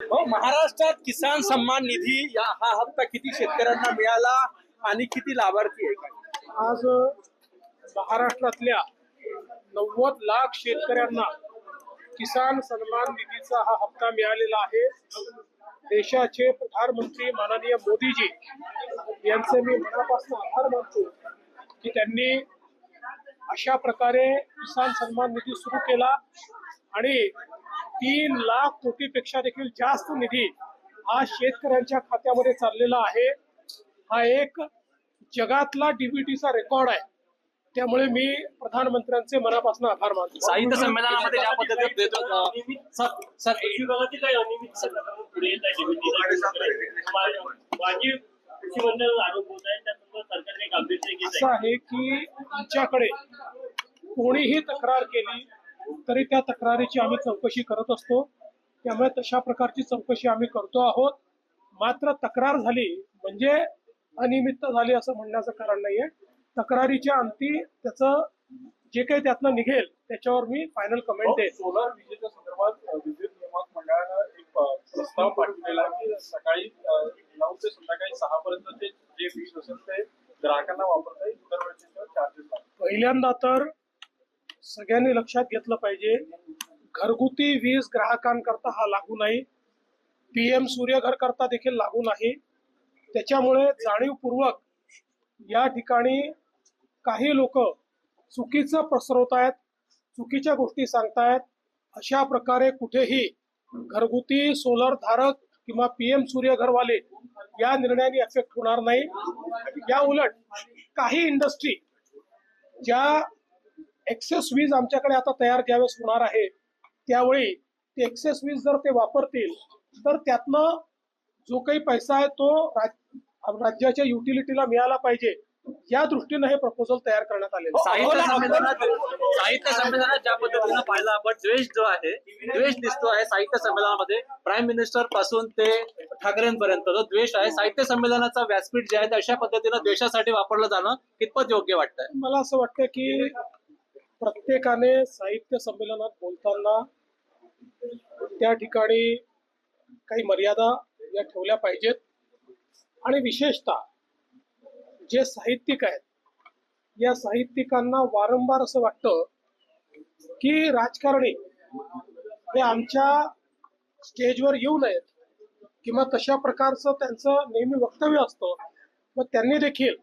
हो, महाराष्ट्रात किसान सन्मान निधी हा हप्ता किती शेतकऱ्यांना मिळाला आणि किती लाभार्थी आहे काय? आज महाराष्ट्रातल्या 90 लाख शेतकऱ्यांना किसान सन्मान निधीचा हा हप्ता मिळालेला आहे. देशाचे प्रधानमंत्री माननीय मोदीजी यांचे मी मनापासून आभार मानतो की त्यांनी अशा प्रकारे किसान सन्मान निधी सुरू केला आणि 3 लाख कोटीपेक्षा देखील जास्त निधी हा शेतकऱ्यांच्या खात्यामध्ये चाललेला आहे. हा एक जगातला डीबीटीचा रेकॉर्ड आहे. त्यामुळे मी प्रधानमंत्र्यांचे मनापासून आभार मानतो. साहित्य संमेलनामध्ये ज्या पद्धतीने देतो सर कृषी विभागाची काही अनियमित पुढे येत आहे माझी कृषी मंडळ आरोप होत आहे त्यानंतर सरकारने गांभीर्य घेत असं आहे की आमच्याकडे कोणीही तक्रार केली तरी त्या तक्रारीची आम्ही चौकशी करत असतो. त्यामुळे तशा प्रकारची चौकशी आम्ही करतो आहोत. मात्र तक्रार झाली म्हणजे अनियमितता झाली असं म्हणण्याचं कारण नाहीये. तक्रारीच्या अंती त्याचं जे काही त्यातनं निघेल त्याच्यावर मी फायनल कमेंट देईन. सोलार विजेच्या संदर्भात विद्युत नियामक मंडळानं एक प्रस्ताव पाठवलेला की सकाळी 9 ते संध्याकाळी 6 पर्यंत जे वीज असेल ते ग्राहकांना वापरता येईल, इतर वेळेचे चार्जेस लागतात. पहिल्यांदा तर सगळ्यांनी लक्षात घेतलं पाहिजे, घरगुती वीज ग्राहकांकरता हा लागू नाही, PM सूर्यघर करता देखील लागू नाही. त्याच्यामुळे जाणीवपूर्वक या ठिकाणी काही लोक चुकीचं पसरवतायत, चुकीच्या गोष्टी सांगतायत. अशा प्रकारे कुठेही घरगुती सोलर धारक किंवा PM सूर्यघरवाले या निर्णयाने अफेक्ट होणार नाही. या उलट काही इंडस्ट्री ज्या एक्सेस वीज आमच्याकडे आता तयार ज्यावेळेस होणार आहे त्यावेळी ते एक्सेस वीज जर ते वापरतील तर त्यातनं जो काही पैसा आहे तो राज्याच्या युटिलिटीला मिळाला पाहिजे. या दृष्टीने हे प्रपोजल तयार करण्यात आलेलं साहित्य संमेलनात ज्या पद्धतीनं पाहिलं आपण द्वेष जो आहे द्वेष दिसतो आहे साहित्य संमेलनामध्ये. प्राईम मिनिस्टर पासून ते ठाकरेंपर्यंत जो द्वेष आहे साहित्य संमेलनाचा व्यासपीठ जे आहे अशा पद्धतीनं द्वेषासाठी वापरलं जाणं कितपत योग्य वाटतंय? मला असं वाटतं की प्रत्येकाने साहित्य संमेलनात बोलताना त्या ठिकाणी काही मर्यादा या ठेवल्या पाहिजेत. आणि विशेषतः जे साहित्यिक आहेत या साहित्यिकांना वारंवार असं वाटतं की राजकारणी हे आमच्या स्टेजवर येऊ नयेत किंवा तशा प्रकारचं त्यांचं नेहमी वक्तव्य असतं. मग त्यांनी देखील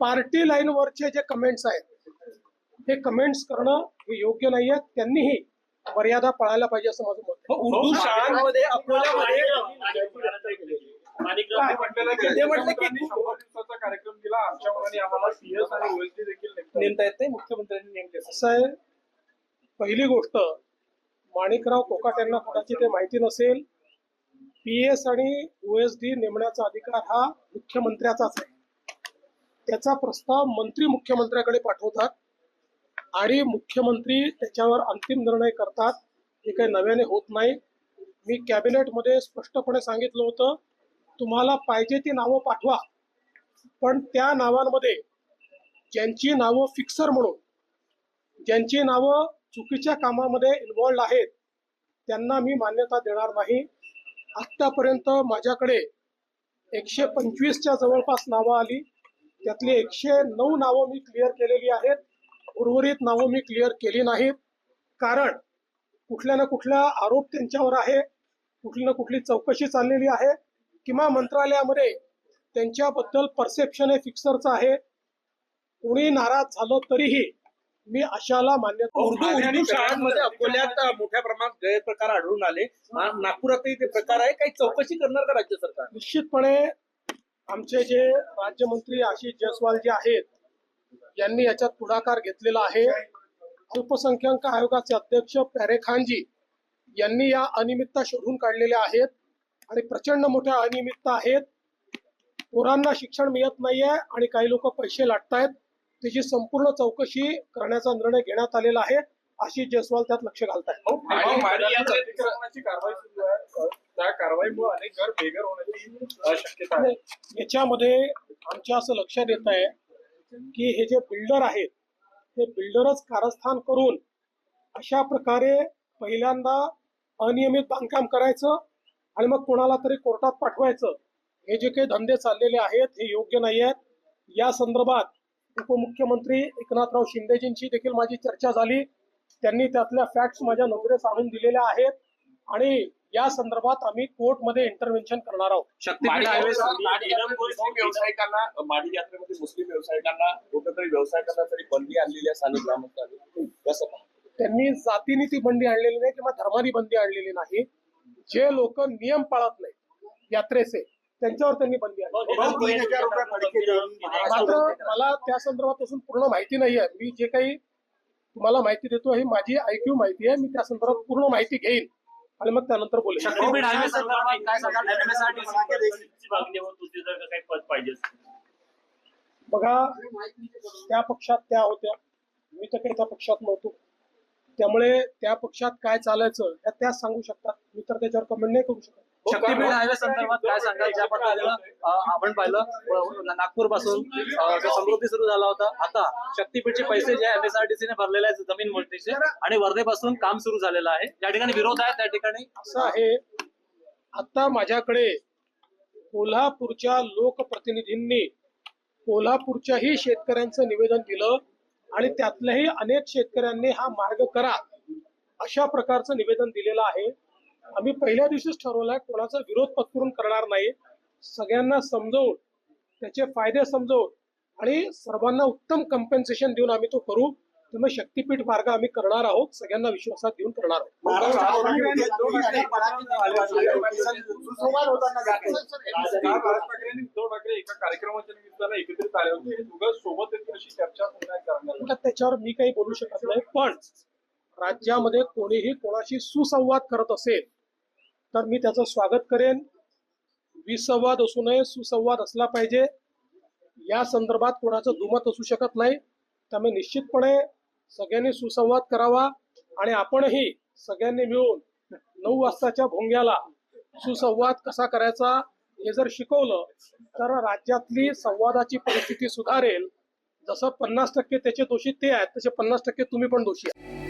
पार्टी लाईनवरचे जे कमेंट्स आहेत हे कमेंट्स करणं हे योग्य नाहीये. त्यांनीही मर्यादा पाळायला पाहिजे असं माझं मत आहे. उर्दू शाळांमध्ये अकोल्यामध्ये ते म्हटलं की 100 दिवसाचा कार्यक्रम केला आमच्या मनाने आम्हाला CS आणि OSD देखील नेमता येत नाही, मुख्यमंत्र्यांनी नेमले. असं आहे, पहिली गोष्ट माणिकराव कोकाट यांना कोणाची ते माहिती नसेल. PS आणि OSD नेमण्याचा अधिकार हा मुख्यमंत्र्याचाच आहे. त्याचा प्रस्ताव मंत्री मुख्यमंत्र्याकडे पाठवतात आणि मुख्यमंत्री त्याच्यावर अंतिम निर्णय करतात. हे काही नव्याने होत नाही. मी कॅबिनेटमध्ये स्पष्टपणे सांगितलं होतं, तुम्हाला पाहिजे ती नावं पाठवा, पण त्या नावांमध्ये ज्यांची नावं फिक्सर म्हणून ज्यांची नावं चुकीच्या कामामध्ये इन्व्हॉल्ड आहेत त्यांना मी मान्यता देणार नाही. आत्तापर्यंत माझ्याकडे 125च्या जवळपास नावं आली. त्यातली 109 नावं मी क्लिअर केलेली आहेत. उर्वरित नावं मी क्लिअर केली नाहीत. कारण कुठल्या ना कुठला आरोप त्यांच्यावर आहे, कुठली ना कुठली चौकशी चाललेली आहे किंवा मंत्रालयामध्ये त्यांच्याबद्दल परसेप्शन हे फिक्सरचं आहे. कोणी नाराज झालं तरीही मी अशाला मान्यता. उर्दू शाळांमध्ये अकोल्यात मोठ्या प्रमाणात गैरप्रकार आढळून आले. नागपुरातही ते प्रकार आहे. काही चौकशी करणार का राज्य सरकार? निश्चितपणे आमचे जे राज्यमंत्री आशिष जयस्वाल जे आहेत यांनी याच्यात पुढाकार घेतलेला आहे. अल्पसंख्याक आयोगाचे अध्यक्ष प्यारे खानजी यांनी या अनियमितता शोधून काढलेल्या आहेत आणि प्रचंड मोठ्या अनियमितता आहेत. पोरांना शिक्षण मिळत नाहीये आणि काही लोक पैसे लाटतायत. त्याची संपूर्ण चौकशी करण्याचा निर्णय घेण्यात आलेला आहे. आशिष जयस्वाल त्यात लक्ष घालतायत. अतिक्रमणाची कारवाई सुरू आहे. त्या कारवाईमुळे अनेक घर बेघर होण्याची शक्यता आहे. याच्यामध्ये आमच्या असं लक्षात येत आहे की हे जे बिल्डर आहेत हे बिल्डरच कारस्थान करून अशा प्रकारे पहिल्यांदा अनियमित बांधकाम करायचं आणि मग कोणाला तरी कोर्टात पाठवायचं, हे जे काही धंदे चाललेले आहेत हे योग्य नाही आहेत. या संदर्भात उपमुख्यमंत्री एकनाथराव शिंदेजींची देखील माझी चर्चा झाली. त्यांनी त्यातल्या फॅक्ट्स माझ्या नजरेस आणून दिलेल्या आहेत आणि या संदर्भात आम्ही कोर्टमध्ये इंटरव्हेन्शन करणार आहोत. शक्तीपीठ हायवे मुस्लिम व्यावसायिकांना माढी यात्रेमध्ये मुस्लिम व्यावसायिकांना कुठेतरी व्यवसाय करण्यासाठी बंदी आणलेली आहे स्थानिक ग्रामस्थांनी, कसं पाहता? त्यांनी जातीने ती बंदी आणलेली नाही किंवा धर्मानी बंदी आणलेली नाही. जे लोक नियम पाळत नाहीत यात्रेचे त्यांच्यावर त्यांनी बंदी आणली. मात्र मला त्या संदर्भात अजून पूर्ण माहिती नाही आहे. मी जे काही तुम्हाला माहिती देतो ही माझी IQ माहिती आहे. मी त्या संदर्भात पूर्ण माहिती घेईन आणि मग त्यानंतर बोलेन. शक्तीपीठ हायवे संदर्भात काय सांगाल? MSRTC मागणी होत होती जर का काही पद पाहिजे असेल. बघा, त्या पक्षात त्या होत्या, मी तर काही त्या पक्षात नव्हतो. त्यामुळे त्या पक्षात काय चालायचं त्याच सांगू शकतात. मी तर त्याच्यावर कमेंट नाही करू शकत. शक्तीपीठ हायवे संदर्भात काय सांगाल? ज्या पद्धतीनं आपण पाहिलं नागपूर पासून जो समृद्धी सुरू झाला होता, आता शक्तीपीठचे पैसे जे MSRTC ने भरलेले आहेत जमीन मोजणीचे आणि वर्धेपासून काम सुरू झालेलं आहे. ज्या ठिकाणी विरोध आहे त्या ठिकाणी असं आहे, आता माझ्याकडे कोल्हापूरच्या लोकप्रतिनिधींनी कोल्हापूरच्याही शेतकऱ्यांचं निवेदन दिलं आणि त्यातल्याही अनेक शेतकऱ्यांनी हा मार्ग करा अशा प्रकारचं निवेदन दिलेलं आहे. आम्ही पहिल्या दिवशीच ठरवलंय कोणाचा विरोध पत्करून करणार नाही. सगळ्यांना समजवून त्याचे फायदे समजवून आणि सर्वांना उत्तम कम्पेन्सेशन देऊन आम्ही तो करू. त्यामुळे शक्तीपीठ मार्ग आम्ही करणार आहोत, सगळ्यांना विश्वासात घेऊन करणार आहोत. राज ठाकरेंनी उद्धव ठाकरे एका कार्यक्रमाच्या निमित्तानं एकत्रित आले होते. हे दोघं सोबत येतील अशी चर्चा पुन्हा करण्यात आली. त्याच्यावर मी काही बोलू शकत नाही. पण राज्यामध्ये कोणीही कोणाशी सुसंवाद करत असेल तर मी त्याचं स्वागत करेन. विसंवाद असू नये, सुसंवाद असला पाहिजे. या संदर्भात कोणाचं दुमत असू शकत नाही. त्यामुळे निश्चितपणे सगळ्यांनी सुसंवाद करावा आणि आपणही सगळ्यांनी मिळून 9 वाजताच्या भोंग्याला सुसंवाद कसा करायचा हे जर शिकवलं तर राज्यातली संवादाची परिस्थिती सुधारेल. जसं 50% त्याचे दोषी ते आहेत तसे 50% तुम्ही पण दोषी आहात.